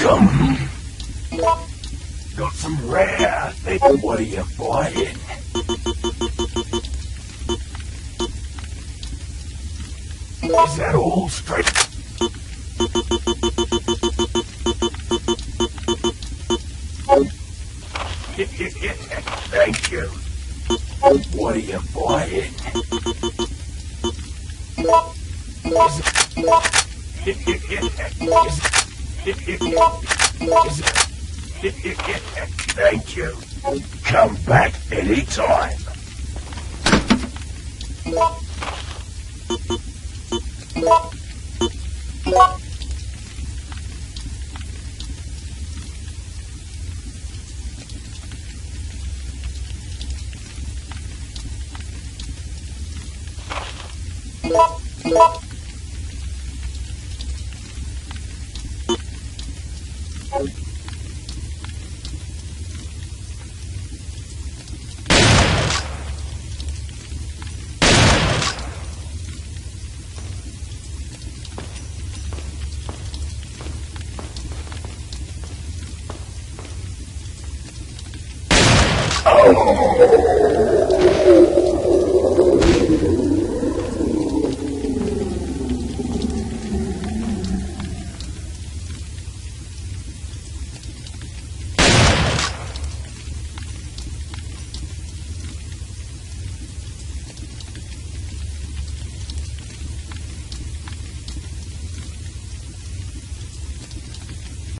Welcome. Got some rare things. What are you buying? Is that all straight? Thank you. What are you buying? Thank you. Come back anytime. Oh!